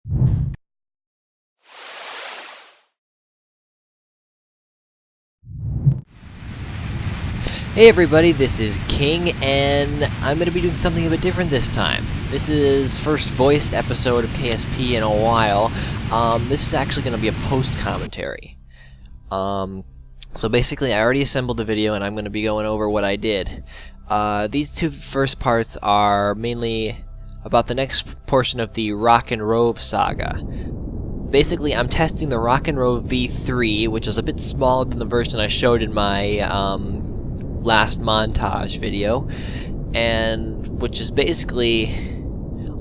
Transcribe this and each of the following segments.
Hey everybody, this is King, and I'm going to be doing something a bit different this time. This is first voiced episode of KSP in a while. This is actually going to be a post-commentary. So basically I already assembled the video and I'm going to be going over what I did. These two first parts are mainly about the next portion of the Rock and Rove saga. Basically, I'm testing the Rove V3, which is a bit smaller than the version I showed in my last montage video, and which is basically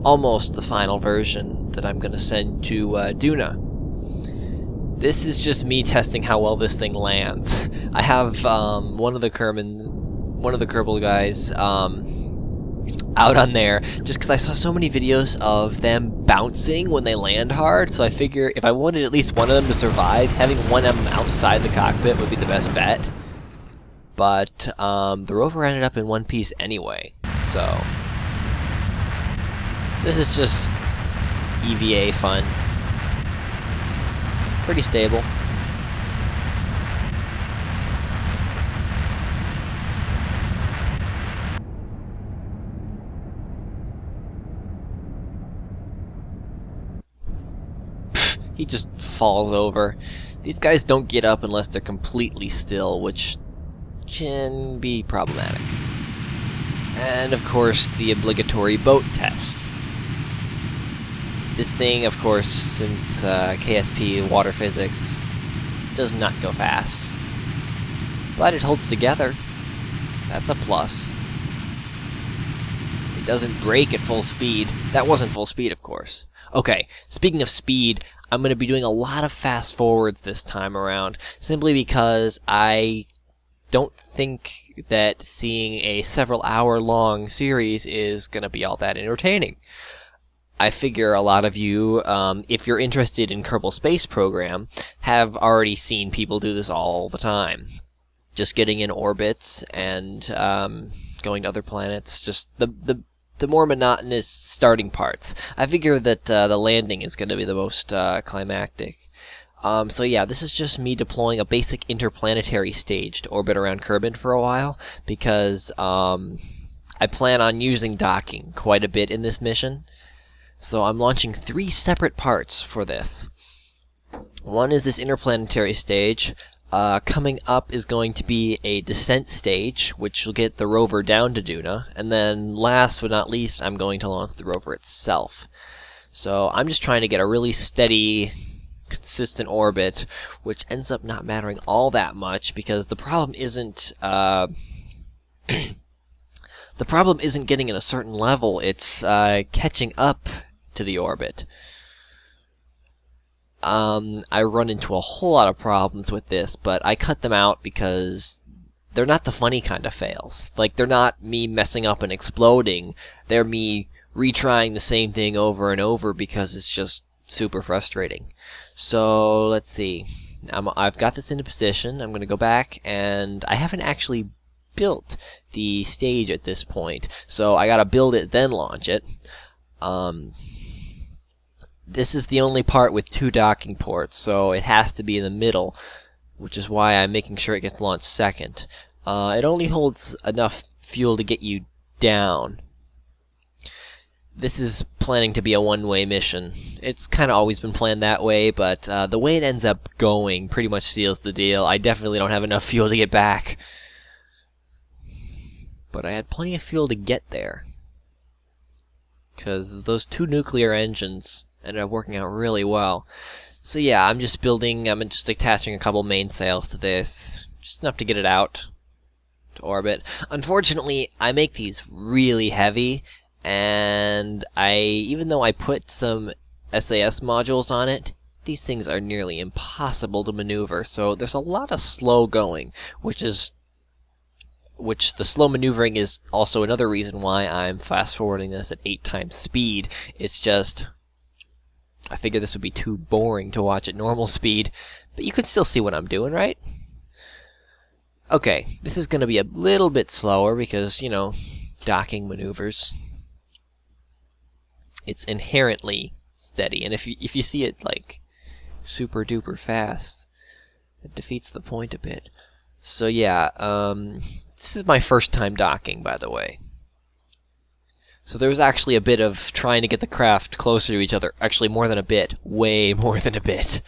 almost the final version that I'm going to send to Duna. This is just me testing how well this thing lands. I have one of the Kerbal guys out on there just because I saw so many videos of them bouncing when they land hard, so I figure if I wanted at least one of them to survive, having one of them outside the cockpit would be the best bet. But the rover ended up in one piece anyway, so this is just EVA fun. Pretty stable. He just falls over. These guys don't get up unless they're completely still, which can be problematic. And of course, the obligatory boat test. This thing, of course, since KSP water physics, does not go fast. But it holds together. That's a plus. It doesn't break at full speed. That wasn't full speed, of course. Okay, speaking of speed, I'm going to be doing a lot of fast forwards this time around, simply because I don't think that seeing a several hour long series is going to be all that entertaining. I figure a lot of you, if you're interested in Kerbal Space Program, have already seen people do this all the time. Just getting in orbits and going to other planets, just the more monotonous starting parts. I figure that the landing is going to be the most climactic. So yeah, this is just me deploying a basic interplanetary stage to orbit around Kerbal for a while, because I plan on using docking quite a bit in this mission. So I'm launching 3 separate parts for this. One is this interplanetary stage. Coming up is going to be a descent stage, which will get the rover down to Duna, and then last but not least, I'm going to launch the rover itself. So I'm just trying to get a really steady, consistent orbit, which ends up not mattering all that much, because the problem isn't the problem isn't getting in a certain level, it's catching up to the orbit. I run into a whole lot of problems with this, but I cut them out because they're not the funny kind of fails. Like, they're not me messing up and exploding, they're me retrying the same thing over and over because it's just super frustrating. So, let's see. I've got this into position. I'm going to go back, and I haven't actually built the stage at this point, so I gotta build it, then launch it. This is the only part with 2 docking ports, so it has to be in the middle, which is why I'm making sure it gets launched second. It only holds enough fuel to get you down. This is planning to be a one-way mission. It's kind of always been planned that way, but the way it ends up going pretty much seals the deal. I definitely don't have enough fuel to get back. But I had plenty of fuel to get there, because those 2 nuclear engines ended up working out really well. So yeah, I'm just attaching a couple mainsails to this, just enough to get it out to orbit. Unfortunately, I make these really heavy, and even though I put some SAS modules on it, these things are nearly impossible to maneuver, so there's a lot of slow going, which the slow maneuvering is also another reason why I'm fast forwarding this at 8 times speed. It's just, I figure this would be too boring to watch at normal speed, but you can still see what I'm doing, right? Okay, this is going to be a little bit slower because, you know, docking maneuvers. It's inherently steady. And if you see it like super duper fast, it defeats the point a bit. So yeah, this is my first time docking, by the way. So there was actually a bit of trying to get the craft closer to each other. Actually, more than a bit. Way more than a bit.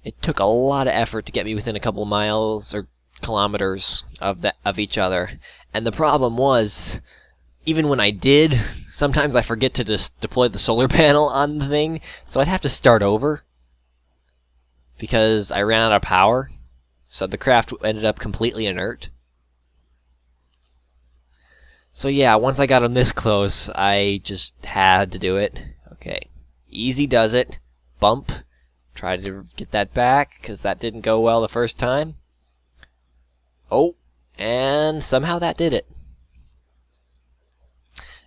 It took a lot of effort to get me within a couple miles or kilometers of each other. And the problem was, even when I did, sometimes I forget to just deploy the solar panel on the thing, so I'd have to start over because I ran out of power. So the craft ended up completely inert. So yeah, once I got him this close, I just had to do it. Okay, easy does it. Bump. Try to get that back, because that didn't go well the first time. Oh, and somehow that did it.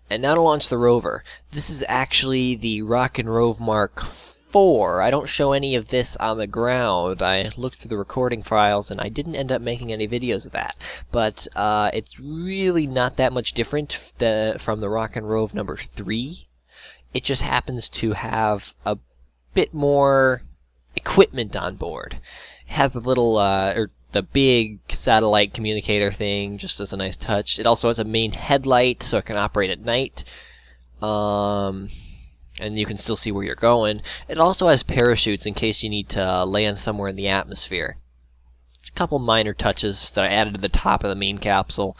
And now to launch the rover. This is actually the Rove Mark IV. I don't show any of this on the ground. I looked through the recording files and I didn't end up making any videos of that. But it's really not that much different from the Rove number 3. It just happens to have a bit more equipment on board. It has the little, the big satellite communicator thing, just as a nice touch. It also has a main headlight, so it can operate at night. And you can still see where you're going. It also has parachutes in case you need to land somewhere in the atmosphere. It's a couple minor touches that I added to the top of the main capsule.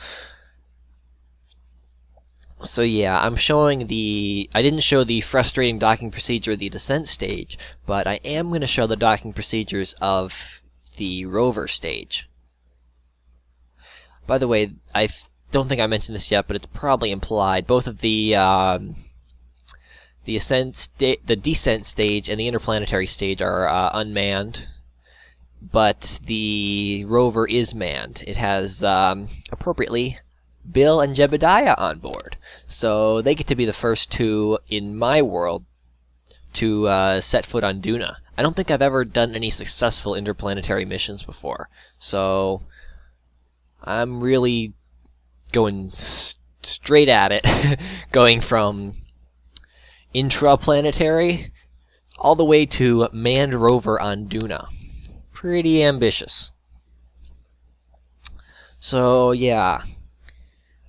So yeah, I'm showing I didn't show the frustrating docking procedure of the descent stage, but I am going to show the docking procedures of the rover stage. By the way, I don't think I mentioned this yet, but it's probably implied. Both of the descent stage and the interplanetary stage are unmanned, but the rover is manned. It has, appropriately, Bill and Jebediah on board, so they get to be the first two in my world to set foot on Duna. I don't think I've ever done any successful interplanetary missions before, so I'm really going straight at it, going from intraplanetary all the way to manned rover on Duna. Pretty ambitious. So yeah,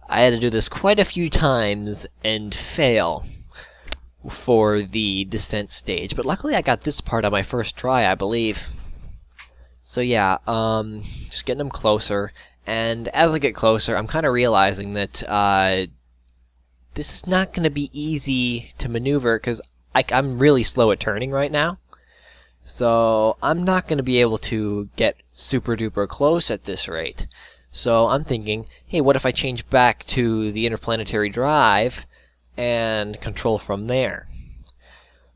I had to do this quite a few times and fail for the descent stage, but luckily I got this part on my first try, I believe. So yeah, just getting them closer, and as I get closer, I'm kind of realizing that this is not going to be easy to maneuver, because I'm really slow at turning right now. So I'm not going to be able to get super duper close at this rate. So I'm thinking, hey, what if I change back to the interplanetary drive and control from there?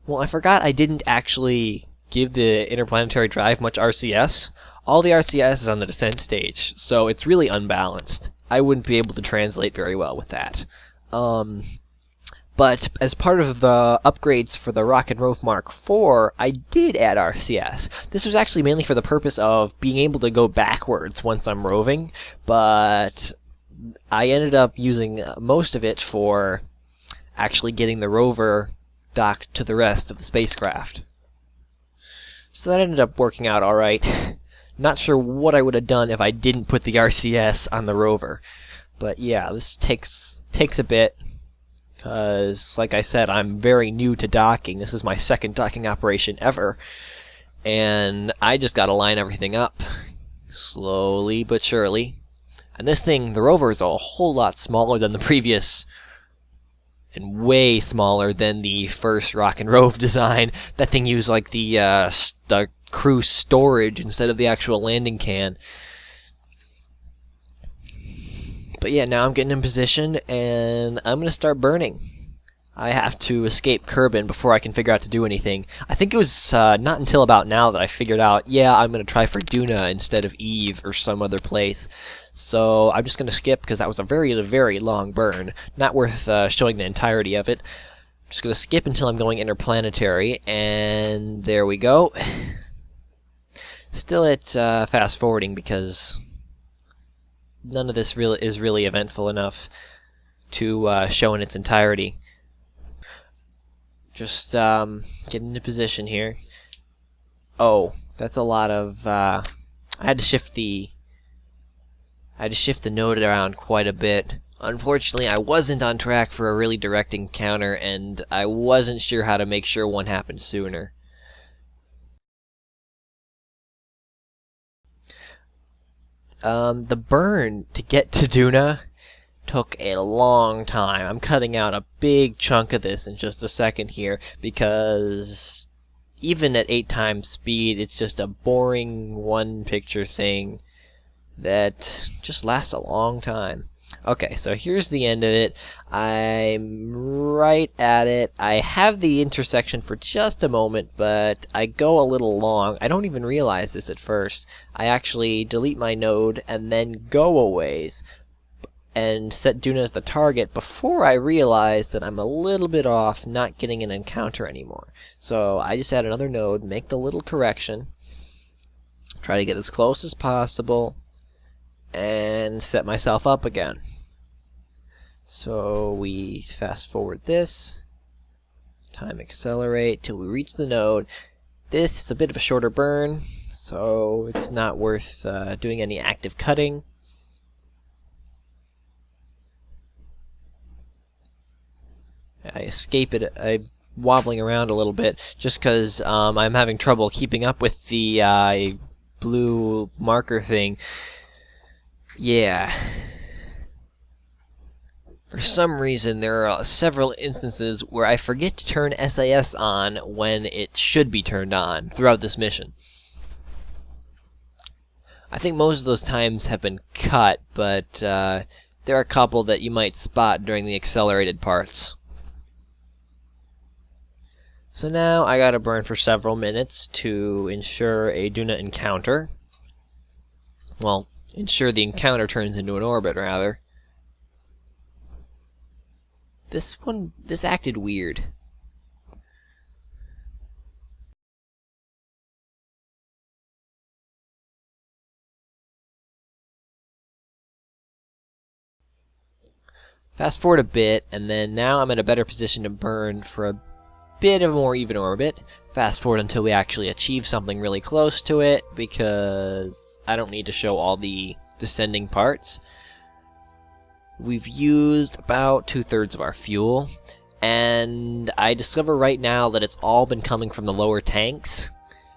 Well, I forgot I didn't actually give the interplanetary drive much RCS. All the RCS is on the descent stage, so it's really unbalanced. I wouldn't be able to translate very well with that. But as part of the upgrades for the Rove Mark IV, I did add RCS. This was actually mainly for the purpose of being able to go backwards once I'm roving, but I ended up using most of it for actually getting the rover docked to the rest of the spacecraft. So that ended up working out alright. Not sure what I would have done if I didn't put the RCS on the rover. But yeah, this takes a bit, because, like I said, I'm very new to docking. This is my second docking operation ever, and I just gotta line everything up, slowly but surely. And this thing, the rover, is a whole lot smaller than the previous, and way smaller than the first Rock and Rove design. That thing used like the crew storage instead of the actual landing can. But yeah, now I'm getting in position, and I'm going to start burning. I have to escape Kerbal before I can figure out to do anything. I think it was not until about now that I figured out, yeah, I'm going to try for Duna instead of Eve or some other place. So I'm just going to skip, because that was a very, very long burn. Not worth showing the entirety of it. I'm just going to skip until I'm going interplanetary, and there we go. Still at fast forwarding, because none of this is really eventful enough to show in its entirety. Just get into position here. Oh, that's a lot of. I had to shift the node around quite a bit. Unfortunately, I wasn't on track for a really direct encounter, and I wasn't sure how to make sure one happened sooner. The burn to get to Duna took a long time. I'm cutting out a big chunk of this in just a second here, because even at 8 times speed, it's just a boring one-picture thing that just lasts a long time. Okay, so here's the end of it. I'm right at it. I have the intersection for just a moment, but I go a little long. I don't even realize this at first. I actually delete my node and then go a ways and set Duna as the target before I realize that I'm a little bit off, not getting an encounter anymore. So I just add another node, make the little correction, try to get as close as possible, and set myself up again. So we fast forward this, time accelerate till we reach the node. This is a bit of a shorter burn, so it's not worth doing any active cutting. I escape it. I'm wobbling around a little bit just because I'm having trouble keeping up with the blue marker thing. Yeah. For some reason, there are several instances where I forget to turn SAS on when it should be turned on throughout this mission. I think most of those times have been cut, but there are a couple that you might spot during the accelerated parts. So now I gotta burn for several minutes to ensure a Duna encounter. Well, ensure the encounter turns into an orbit, rather. This acted weird. Fast forward a bit, and then now I'm in a better position to burn for a bit of a more even orbit. Fast forward until we actually achieve something really close to it, because I don't need to show all the descending parts. We've used about 2/3 of our fuel, and I discover right now that it's all been coming from the lower tanks,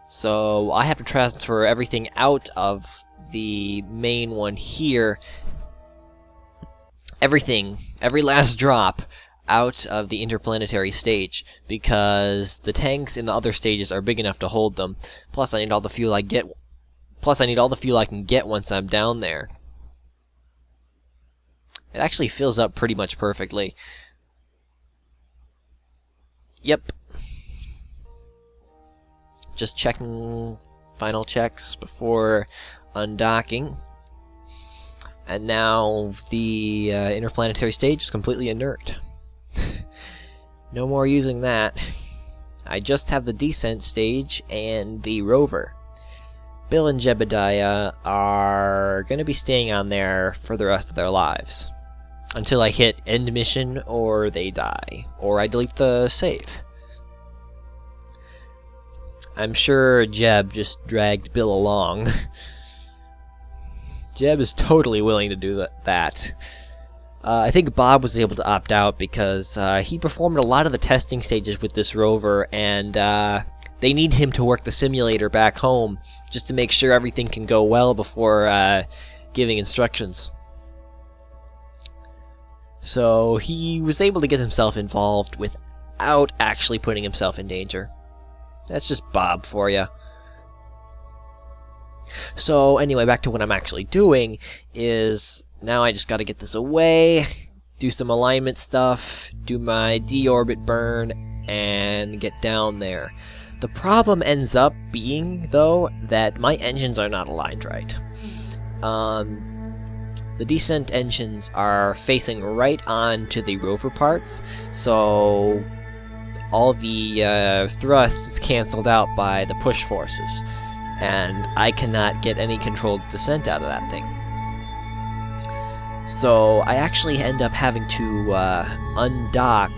so I have to transfer everything out of the main one here. Everything, every last drop, out of the interplanetary stage, because the tanks in the other stages are big enough to hold them. Plus I need all the fuel I get. Plus I need all the fuel I can get once I'm down there. It actually fills up pretty much perfectly. Yep. Just checking final checks before undocking. And now the interplanetary stage is completely inert. No more using that. I just have the descent stage and the rover. Bill and Jebediah are going to be staying on there for the rest of their lives. Until I hit end mission, or they die, or I delete the save. I'm sure Jeb just dragged Bill along. Jeb is totally willing to do that. I think Bob was able to opt out because he performed a lot of the testing stages with this rover, and they need him to work the simulator back home just to make sure everything can go well before giving instructions. So he was able to get himself involved without actually putting himself in danger. That's just Bob for you. So anyway, back to what I'm actually doing is now I just got to get this away, do some alignment stuff, do my deorbit burn, and get down there. The problem ends up being, though, that my engines are not aligned right. The descent engines are facing right on to the rover parts, so all the thrust is cancelled out by the push forces, and I cannot get any controlled descent out of that thing. So I actually end up having to undock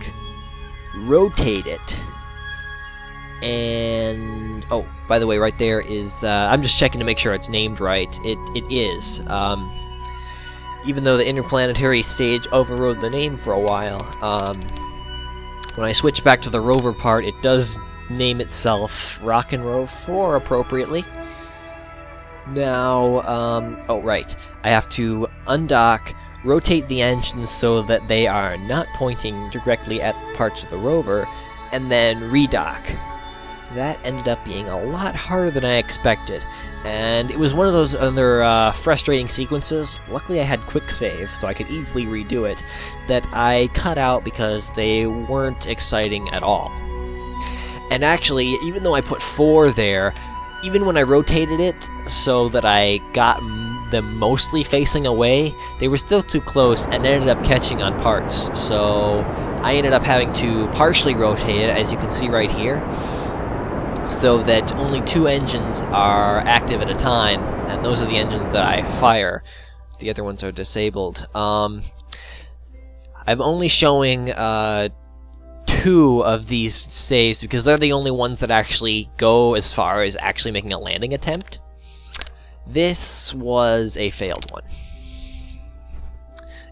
rotate it, and oh, by the way, right there is I'm just checking to make sure it's named right. It is. Even though the interplanetary stage overrode the name for a while, when I switch back to the rover part, it does name itself Rove IV appropriately. Now, oh right, I have to undock, rotate the engines so that they are not pointing directly at parts of the rover, and then redock. That ended up being a lot harder than I expected, and it was one of those other frustrating sequences. Luckily I had quick save, so I could easily redo it, that I cut out because they weren't exciting at all. And actually, even though I put 4 there, even when I rotated it so that I got them mostly facing away, they were still too close and ended up catching on parts. So I ended up having to partially rotate it, as you can see right here, so that only 2 engines are active at a time, and those are the engines that I fire. The other ones are disabled. I'm only showing 2 of these saves because they're the only ones that actually go as far as actually making a landing attempt. This was a failed one.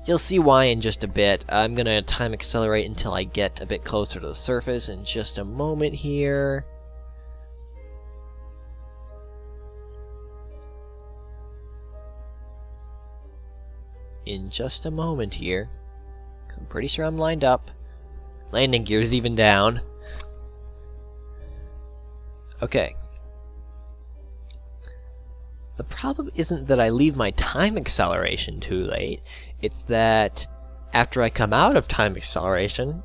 You'll see why in just a bit. I'm gonna time accelerate until I get a bit closer to the surface in just a moment here. I'm pretty sure I'm lined up. Landing gear's even down. Okay. The problem isn't that I leave my time acceleration too late, it's that after I come out of time acceleration,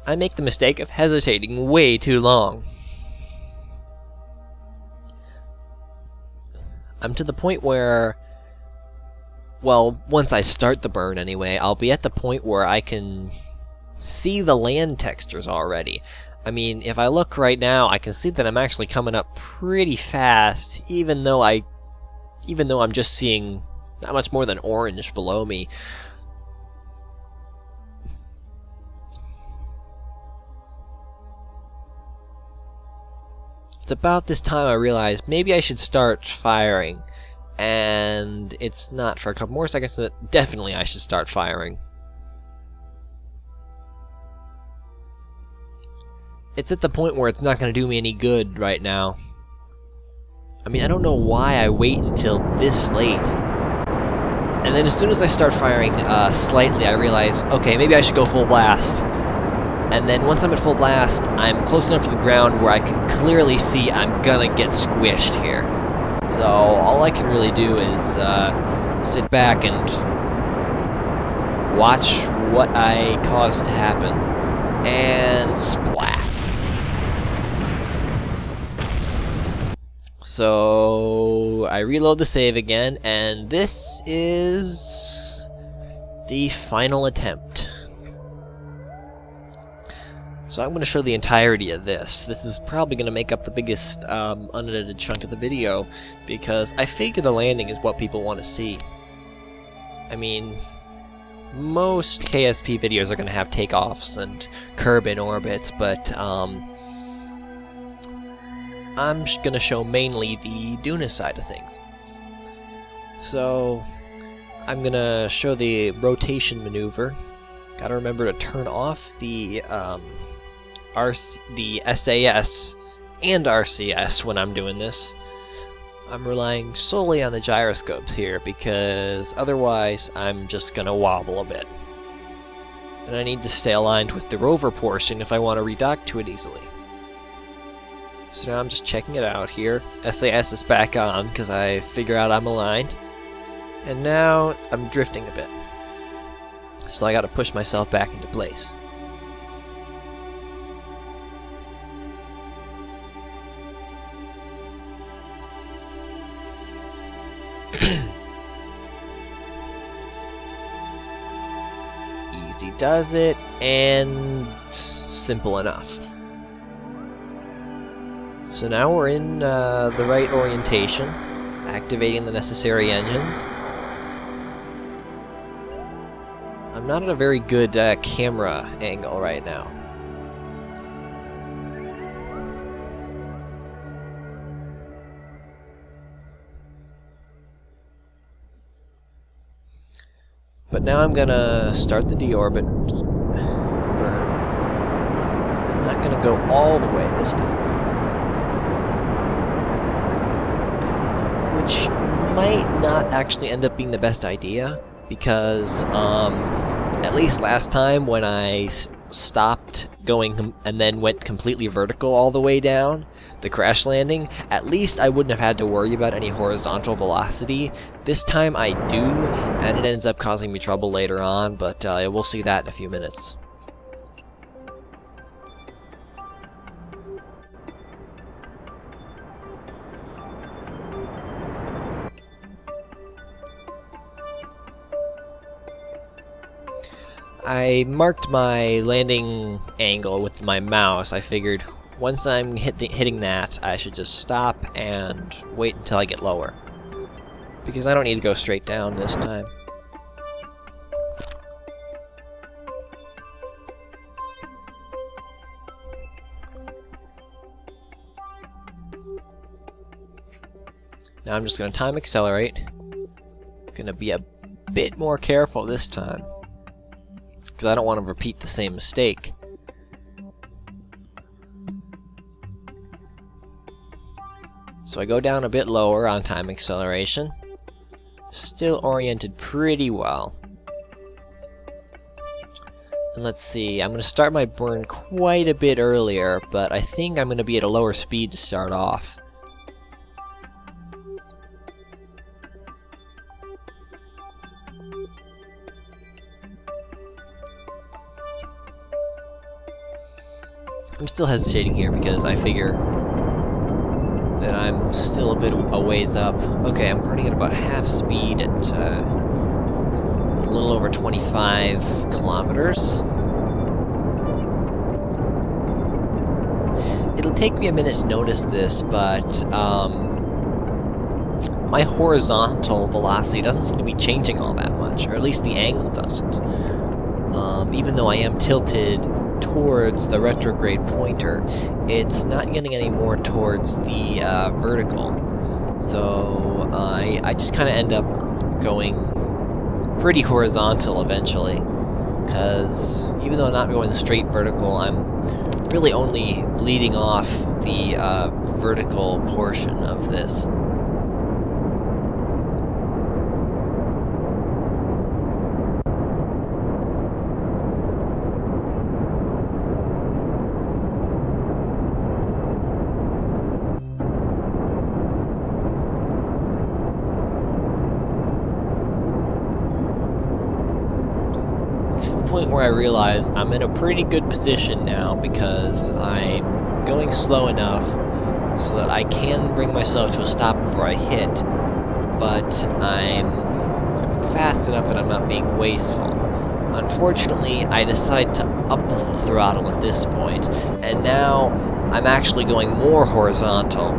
I make the mistake of hesitating way too long. I'm to the point where, well, once I start the burn anyway, I'll be at the point where I can see the land textures already. I mean, if I look right now, I can see that I'm actually coming up pretty fast, even though I'm just seeing not much more than orange below me. It's about this time I realized maybe I should start firing. And it's not for a couple more seconds that definitely I should start firing. It's at the point where it's not going to do me any good right now. I mean, I don't know why I wait until this late. And then as soon as I start firing slightly, I realize, okay, maybe I should go full blast. And then once I'm at full blast, I'm close enough to the ground where I can clearly see I'm gonna get squished here. So all I can really do is sit back and watch what I caused to happen. And splat. So I reload the save again, and this is the final attempt. So I'm going to show the entirety of this. This is probably going to make up the biggest unedited chunk of the video, because I figure the landing is what people want to see. I mean, most KSP videos are going to have takeoffs and curb in orbits, but I'm going to show mainly the Duna side of things. So I'm going to show the rotation maneuver. Got to remember to turn off the SAS and RCS when I'm doing this. I'm relying solely on the gyroscopes here, because otherwise I'm just going to wobble a bit. And I need to stay aligned with the rover portion if I want to redock to it easily. So now I'm just checking it out here. SAS is back on because I figure out I'm aligned. And now I'm drifting a bit. So I got to push myself back into place. Easy does it, and simple enough. So now we're in the right orientation, activating the necessary engines. I'm not at a very good camera angle right now. But now I'm gonna start the deorbit burn. I'm not gonna go all the way this time, which might not actually end up being the best idea, because at least last time when I stopped going and then went completely vertical all the way down, the crash landing, at least I wouldn't have had to worry about any horizontal velocity. This time I do, and it ends up causing me trouble later on, but we'll see that in a few minutes. I marked my landing angle with my mouse. I figured once I'm hitting that, I should just stop and wait until I get lower, because I don't need to go straight down this time. Now I'm just going to time accelerate. Going to be a bit more careful this time, because I don't want to repeat the same mistake. So I go down a bit lower on time acceleration. Still oriented pretty well. And let's see, I'm going to start my burn quite a bit earlier, but I think I'm going to be at a lower speed to start off. I'm still hesitating here because I figure that I'm still a bit a ways up. Okay, I'm running at about half speed at a little over 25 kilometers. It'll take me a minute to notice this, but my horizontal velocity doesn't seem to be changing all that much, or at least the angle doesn't. Even though I am tilted towards the retrograde pointer, it's not getting any more towards the vertical. So I just kind of end up going pretty horizontal eventually, because even though I'm not going straight vertical, I'm really only bleeding off the vertical portion of this. To the point where I realize I'm in a pretty good position now, because I'm going slow enough so that I can bring myself to a stop before I hit, but I'm going fast enough that I'm not being wasteful. Unfortunately, I decide to up the throttle at this point, and now I'm actually going more horizontal,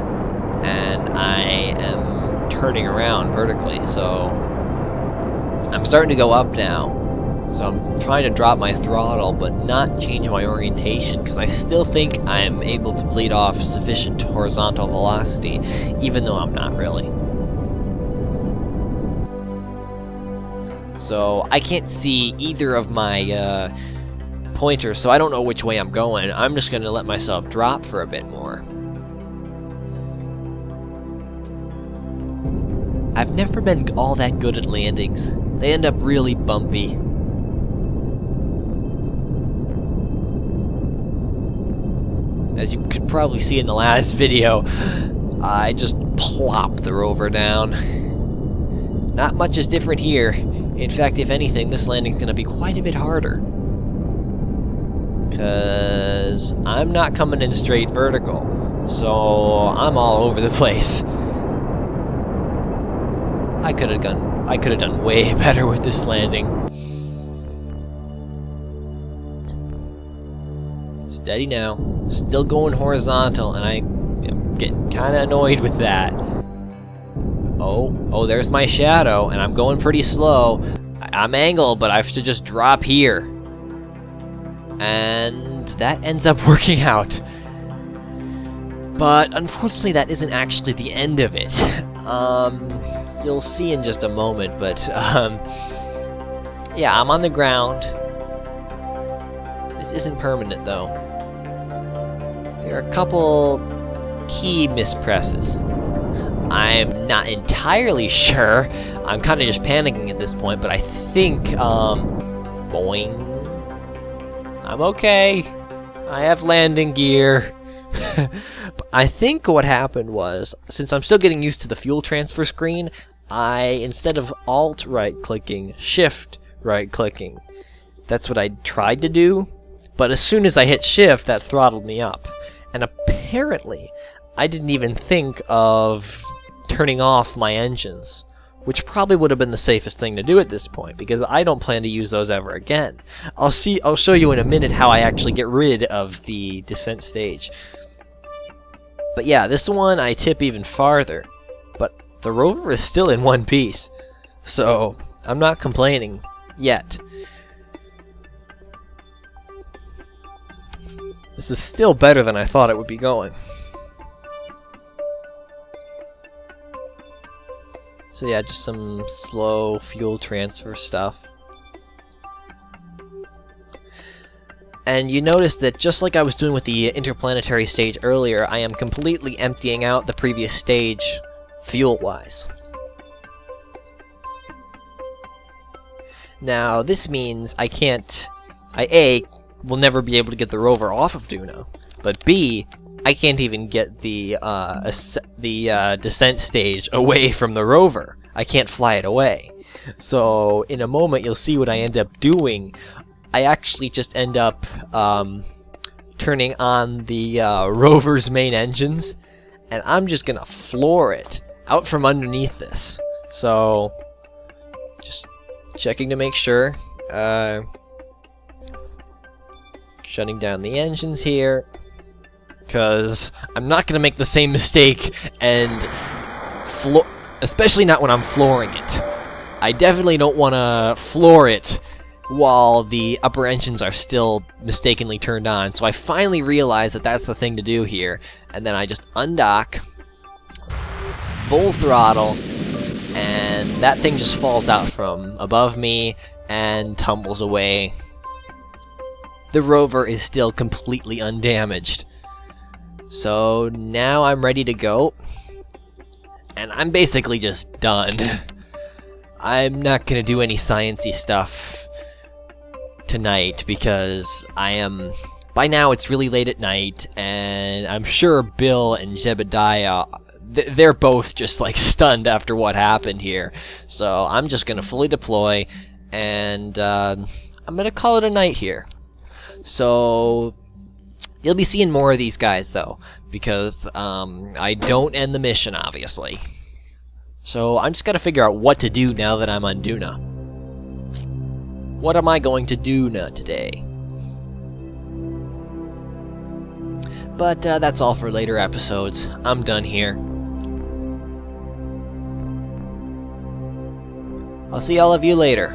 and I am turning around vertically, so I'm starting to go up now. So I'm trying to drop my throttle, but not change my orientation, because I still think I'm able to bleed off sufficient horizontal velocity, even though I'm not really. So I can't see either of my pointers, so I don't know which way I'm going. I'm just going to let myself drop for a bit more. I've never been all that good at landings. They end up really bumpy. As you could probably see in the last video, I just plopped the rover down. Not much is different here. In fact, if anything, this landing's going to be quite a bit harder, because I'm not coming in straight vertical, so I'm all over the place. I could have done way better with this landing. Steady now. Still going horizontal, and I'm getting kind of annoyed with that. Oh, there's my shadow, and I'm going pretty slow. I'm angled, but I have to just drop here. And that ends up working out. But unfortunately, that isn't actually the end of it. You'll see in just a moment, but Yeah, I'm on the ground. This isn't permanent, though. There are a couple key mispresses. I'm not entirely sure. I'm kind of just panicking at this point, but I think, boing. I'm okay. I have landing gear. I think what happened was, since I'm still getting used to the fuel transfer screen, instead of Alt right-clicking, Shift right-clicking. That's what I tried to do, but as soon as I hit Shift, that throttled me up. And apparently, I didn't even think of turning off my engines, which probably would have been the safest thing to do at this point, because I don't plan to use those ever again. I'll show you in a minute how I actually get rid of the descent stage. But yeah, this one I tip even farther, but the rover is still in one piece, so I'm not complaining yet. This is still better than I thought it would be going. So yeah, just some slow fuel transfer stuff. And you notice that just like I was doing with the interplanetary stage earlier, I am completely emptying out the previous stage fuel-wise. Now, this means I A, will never be able to get the rover off of Duna, but B, I can't even get the descent stage away from the rover. I can't fly it away. So, in a moment, you'll see what I end up doing. I actually just end up turning on the rover's main engines, and I'm just gonna floor it out from underneath this. So, just checking to make sure. Shutting down the engines here, because I'm not gonna make the same mistake and especially not when I'm flooring it. I definitely don't want to floor it while the upper engines are still mistakenly turned on. So I finally realized that that's the thing to do here, and then I just undock, full throttle, and that thing just falls out from above me and tumbles away. The rover is still completely undamaged. So now I'm ready to go, and I'm basically just done. I'm not gonna do any sciencey stuff tonight because by now it's really late at night, and I'm sure Bill and Jebediah, they're both just like stunned after what happened here. So I'm just gonna fully deploy, and I'm gonna call it a night here. So you'll be seeing more of these guys though, because I don't end the mission obviously. So I'm just gotta figure out what to do now that I'm on Duna. What am I going to do now today? But that's all for later episodes. I'm done here. I'll see all of you later.